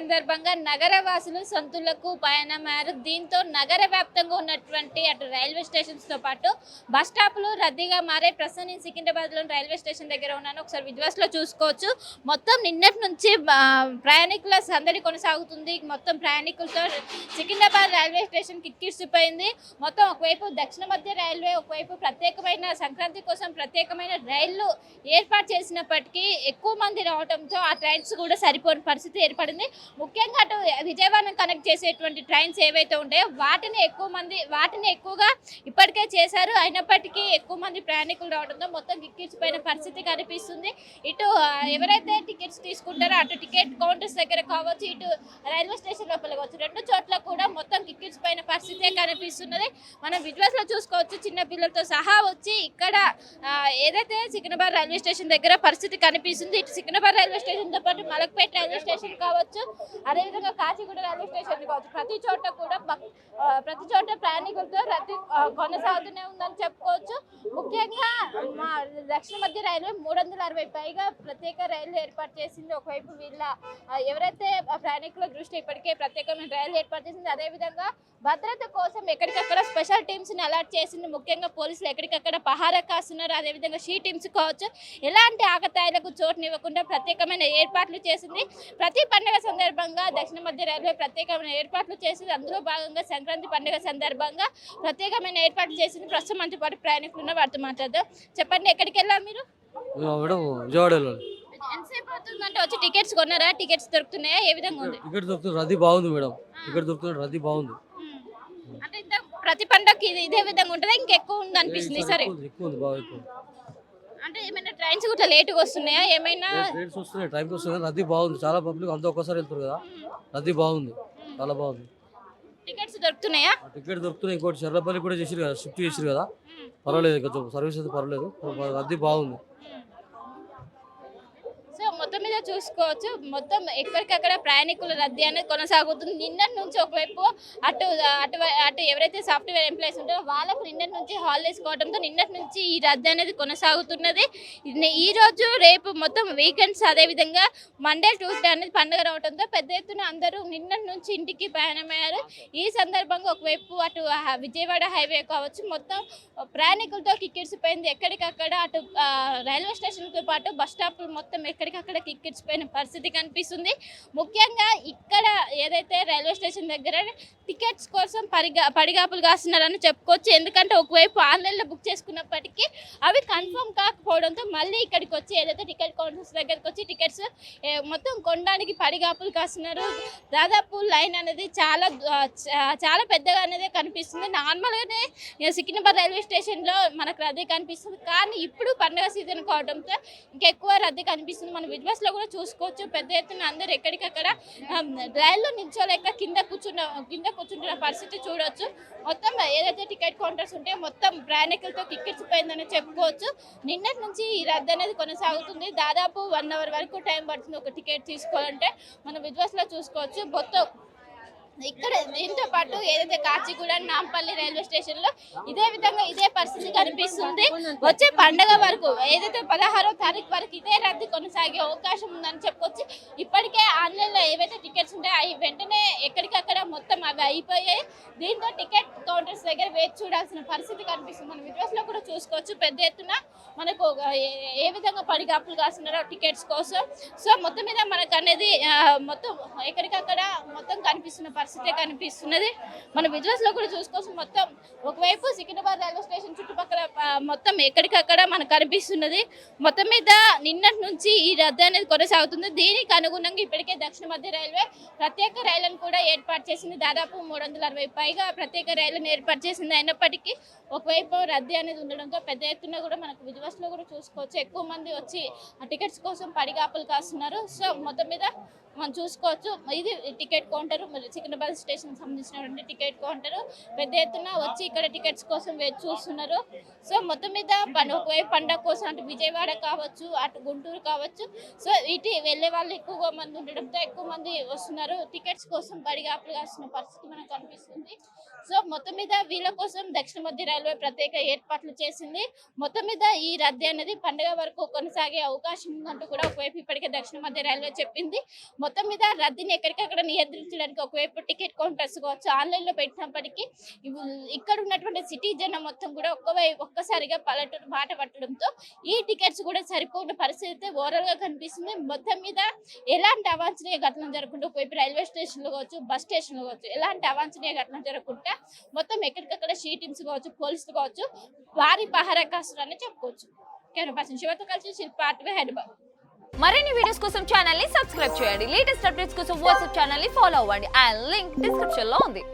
సందర్భంగా నగర వాసులు సొంతూళ్లకు పయనమయ్యారు. దీంతో నగర వ్యాప్తంగా ఉన్నటువంటి అటు రైల్వే స్టేషన్స్తో పాటు బస్ స్టాప్లు రద్దీగా మారే. ప్రస్తుతం నేను సికింద్రాబాద్లోని రైల్వే స్టేషన్ దగ్గర ఉన్నాను. ఒకసారి విజువల్స్లో చూసుకోవచ్చు. మొత్తం నిన్నటి నుంచి ప్రయాణికుల సందడి కొనసాగుతుంది. మొత్తం ప్రయాణికులతో సికింద్రాబాద్ రైల్వే స్టేషన్ కిక్కిరిసిపోయింది. మొత్తం ఒకవైపు దక్షిణ మధ్య రైల్వే, ఒకవైపు ప్రత్యేకమైన సంక్రాంతి కోసం ప్రత్యేకమైన రైళ్లు ఏర్పాటు చేసినప్పటికీ ఎక్కువ మంది రావడంతో ఆ ట్రైన్స్ కూడా సరిపోని పరిస్థితి ఏర్పడింది. ముఖ్యంగా అటు విజయవాడను కనెక్ట్ చేసేటువంటి ట్రైన్స్ ఏవైతే ఉంటాయో వాటిని ఎక్కువగా ఇప్పటికే చేశారు. అయినప్పటికీ ఎక్కువ మంది ప్రయాణికులు రావడంతో మొత్తం కిక్కిరిసిపోయిన పరిస్థితి కనిపిస్తుంది. ఇటు ఎవరైతే టికెట్స్ తీసుకుంటారో అటు టికెట్ కౌంటర్స్ దగ్గర కావచ్చు, ఇటు రైల్వే స్టేషన్ లోపల కావచ్చు, రెండు చోట్ల కూడా మొత్తం కిక్కిరిసిపోయిన పరిస్థితే కనిపిస్తున్నది. మనం విజువల్స్ లో చూసుకోవచ్చు. చిన్న పిల్లలతో సహా వచ్చి ఇక్కడ ఏదైతే సికింద్రాబాద్ రైల్వే స్టేషన్ దగ్గర పరిస్థితి కనిపిస్తుంది. ఇటు సికింద్రాబాద్ రైల్వే స్టేషన్ తో పాటు మలక్పేట రైల్వే స్టేషన్ కావచ్చు, అదేవిధంగా కాచిగూడ రైల్వే స్టేషన్ కావచ్చు, ప్రతి చోట ప్రయాణికులతో రద్దీ కొనసాగుతూనే ఉందని చెప్పుకోవచ్చు. ముఖ్యంగా మా దక్షిణ మధ్య రైల్వే 360 పైగా ప్రత్యేక రైళ్లు ఏర్పాటు చేసింది. ఒకవైపు వీళ్ళ ఎవరైతే ప్రయాణికుల దృష్టి ఇప్పటికే ప్రత్యేకమైన రైలు ఏర్పాటు చేసింది. అదేవిధంగా భద్రత కోసం ఎక్కడికక్కడ స్పెషల్ టీమ్స్ ని అలర్ట్ చేసింది. ముఖ్యంగా పోలీసులు ఎక్కడికక్కడ పహారా కాస్తున్నారు. అదేవిధంగా షీ టీమ్స్ కావచ్చు, ఎలాంటి ఆకతాయిలకు చోటునివ్వకుండా ప్రత్యేకమైన ఏర్పాట్లు చేసింది. ప్రతి పండుగ సందర్భంగా దక్షిణ మధ్య రైల్వే ప్రత్యేకమైన ఏర్పాట్లు చేసింది. అందులో భాగంగా సంక్రాంతి పండుగ సందర్భంగా ప్రత్యేకమైన ఏర్పాట్లు చేసింది. ప్రస్తుతం మనతో పాటు ప్రయాణికులు ఉన్న వారితో మాట్లాడదాం. చెప్పండి, ఎక్కడికి వెళ్ళారు మీరు? ఎంతసేపు అవుతుందంటే వచ్చి టికెట్స్ కొన్నారా? టికెట్స్ దొరుకుతున్నాయా? ఏ విధంగా ఉంది? టికెట్ దొరుకుతుంది, రద్దీ బాగుంది మేడం. టికెట్ దొరుకుతుంది, రద్దీ బాగుంది. అంటే ఇంత ప్రతి పండుగకి ఇదే విధంగా ఉంటుందా? ఇంకెక్కువ ఉంది అనిపిస్తుంది. సరే, ఎక్కువ ఉంది, బాగా ఎక్కువ. అంటే ఏమైనా ట్రైన్స్ కూడా లేట్గా వస్తున్నాయా? ఏమైనా ట్రైన్స్ వస్తున్నాయి, టైంకి వస్తున్నాయి. రద్దీ బాగుంది. చాలా పబ్లిక్ అంతా ఒక్కసారి వెళ్తారు కదా, రద్దీ బాగుంది, చాలా బాగుంది. టికెట్స్ దొరుకుతున్నాయా? టికెట్ దొరుకుతున్నాయి. ఇంకోటి చెర్లపల్లి కూడా చేసిరు కదా, షిఫ్ట్ చేసిరు కదా, పర్వాలేదు. కొంచెం సర్వీస్ అయితే పర్వాలేదు, రద్దీ బాగుంది. సో మొత్తం మీద చూసుకోవచ్చు. మొత్తం ఎక్కడికక్కడ ప్రయాణికుల రద్దీ అనేది కొనసాగుతుంది. నిన్నటి నుంచి ఒకవైపు అటు అటు అటు ఎవరైతే సాఫ్ట్వేర్ ఎంప్లాయీస్ ఉంటారో వాళ్ళకు నిన్నటి నుంచి హాలిడేస్ కావడంతో నిన్నటి నుంచి ఈ రద్దీ అనేది కొనసాగుతున్నది. ఈ రోజు రేపు మొత్తం వీకెండ్స్, అదేవిధంగా మండే ట్యూస్డే అనేది పండుగ రావడంతో పెద్ద ఎత్తున అందరూ నిన్నటి నుంచి ఇంటికి ప్రయాణమయ్యారు. ఈ సందర్భంగా ఒకవైపు అటు విజయవాడ హైవే కావచ్చు, మొత్తం ప్రయాణికులతో కిక్కిరిసిపోయింది. ఎక్కడికక్కడ అటు రైల్వే స్టేషన్తో పాటు బస్ స్టాప్ మొత్తం ఎక్కడికక్కడ కిక్కిరిసిపోయిన పరిస్థితి కనిపిస్తుంది. ముఖ్యంగా ఇక్కడ ఏదైతే రైల్వే స్టేషన్ దగ్గర టికెట్స్ కోసం పడిగాపులు కాస్తున్నారని చెప్పుకోవచ్చు. ఎందుకంటే ఒకవైపు ఆన్లైన్లో బుక్ చేసుకున్నప్పటికీ అవి కన్ఫర్మ్ కాకపోవడంతో మళ్ళీ ఇక్కడికి వచ్చి ఏదైతే టికెట్ కౌంటర్స్ దగ్గరికి వచ్చి టికెట్స్ మొత్తం కొనడానికి పడిగాపులు కాస్తున్నారు. దాదాపు లైన్ అనేది చాలా పెద్దగా అనేది కనిపిస్తుంది. నార్మల్గానే సికింద్రాబాద్ రైల్వే స్టేషన్లో మనకు రద్దీ కనిపిస్తుంది, కానీ ఇప్పుడు పండుగ సీజన్ కావడంతో ఇంకెక్కువ రద్దీ కనిపిస్తుంది. మన విజువల్స్లో కూడా చూసుకోవచ్చు. పెద్ద ఎత్తున అందరూ ఎక్కడికక్కడ రైల్లో నిల్చోలేక కింద కూర్చుంటున్న పరిస్థితి చూడవచ్చు. మొత్తం ఏదైతే టికెట్ కౌంటర్స్ ఉంటే మొత్తం ప్రయాణికులతో కిక్కిరిసిపోయిందని చెప్పుకోవచ్చు. నిన్నటి నుంచి ఈ రద్దు అనేది కొనసాగుతుంది. దాదాపు 1 అవర్ వరకు టైం పడుతుంది ఒక టికెట్ తీసుకోవాలంటే. మన విజువల్స్లో చూసుకోవచ్చు. మొత్తం ఇక్కడ దీంతో పాటు ఏదైతే కాచిగూడ, నాంపల్లి రైల్వే స్టేషన్ లో ఇదే పరిస్థితి కనిపిస్తుంది. వచ్చే పండుగ వరకు ఏదైతే 16వ తారీఖు వరకు ఇదే రద్దీ కొనసాగే అవకాశం ఉందని చెప్పుకోవచ్చు. ఇప్పటికే ఆన్లైన్ లో ఏవైతే టికెట్స్ ఉంటాయో అవి వెంటనే ఎక్కడికక్కడ మొత్తం అవి అయిపోయాయి. దీంతో టికెట్ కౌంటర్స్ దగ్గర వేచి చూడాల్సిన పరిస్థితి కనిపిస్తుంది. మన వీడియోస్ లో కూడా చూసుకోవచ్చు. పెద్ద ఎత్తున మనకు ఏ విధంగా పడిగాపులు కాస్తున్నారో టికెట్స్ కోసం. సో మొత్తం మీద మనకు అనేది మొత్తం ఎక్కడికక్కడ మొత్తం కనిపిస్తున్న పరిస్థితి కనిపిస్తున్నది. మన విజువల్స్ లో కూడా చూసుకోవచ్చు. మొత్తం ఒకవైపు సికింద్రాబాద్ రైల్వే స్టేషన్ చుట్టుపక్కల మొత్తం ఎక్కడికక్కడ మనకు కనిపిస్తున్నది. మొత్తం మీద నిన్నటి నుంచి ఈ రద్దు అనేది కొనసాగుతుంది. దీనికి అనుగుణంగా ఇప్పటికే దక్షిణ మధ్య రైల్వే ప్రత్యేక రైళ్లను కూడా ఏర్పాటు చేసింది. దాదాపు 360 పైగా ప్రత్యేక రైళ్లను ఏర్పాటు చేసింది. అయినప్పటికీ ఒకవైపు రద్దీ అనేది ఉండడంతో పెద్ద ఎత్తున కూడా మనకు విజువల్స్ లో కూడా చూసుకోవచ్చు. ఎక్కువ మంది వచ్చి టికెట్స్ కోసం పడిగాపులు కాస్తున్నారు. సో మొత్తం మీద మనం చూసుకోవచ్చు. ఇది టికెట్ కౌంటర్, సికింద్రాబాద్ స్టేషన్ సంబంధించినటువంటి టికెట్ కౌంటర్. పెద్ద ఎత్తున వచ్చి ఇక్కడ టికెట్స్ కోసం వేచి చూస్తున్నారు. సో మొత్తం మీద ఒకవైపు పండుగ కోసం అటు విజయవాడ కావచ్చు, అటు గుంటూరు కావచ్చు, సో ఇటు వెళ్ళే వాళ్ళు ఎక్కువగా మంది ఉండడంతో ఎక్కువ మంది వస్తున్నారు. టికెట్స్ కోసం పడిగాపులు కాస్తున్న పరిస్థితి మనకు కనిపిస్తుంది. సో మొత్తం మీద వీళ్ళ కోసం దక్షిణ మధ్య రైల్వే ప్రత్యేక ఏర్పాట్లు చేసింది. మొత్తం మీద ఈ రద్దీ అనేది పండుగ వరకు కొనసాగే అవకాశం ఉందంటూ కూడా ఒకవైపు ఇప్పటికే దక్షిణ మధ్య రైల్వే చెప్పింది. మొత్తం మీద రద్దీని ఎక్కడికక్కడ నియంత్రించడానికి ఒకవైపు టికెట్ కౌంటర్స్ కావచ్చు ఆన్లైన్ లో పెట్టినప్పటికీ ఇక్కడ ఉన్నటువంటి సిటీ జనం మొత్తం కూడా ఒక్కసారిగా పల్లెటూరు బాట పట్టడంతో ఈ టికెట్స్ కూడా సరిపోయిన పరిస్థితి ఓవరాల్ గా కనిపిస్తుంది. మొత్తం మీద ఎలాంటి అవాంఛనీయ ఘటనలు జరగకుండా ఒకవైపు రైల్వే స్టేషన్ లో కావచ్చు బస్ స్టేషన్ లో కావచ్చు ఎలాంటి అవాంఛనీయ ఘటనలు జరగకుండా మొత్తం ఎక్కడికక్కడ షీ టీమ్స్ కావచ్చు పోలీసులు కావచ్చు భారీ పహారా కాస్తున్నారని చెప్పుకోవచ్చు. కెమెరా పర్సన్ శివతో కలిసి శిల్ప ఆర్టీవీ హైదరాబాద్. మరిన్ని వీడియోస్ కోసం ఛానల్ ని సబ్స్క్రైబ్ చేయండి. లేటెస్ట్ అప్డేట్స్ కోసం వాట్సాప్ ఛానల్ ని ఫాలో అవ్వండి. ఆ లింక్ డిస్క్రిప్షన్ లో ఉంది.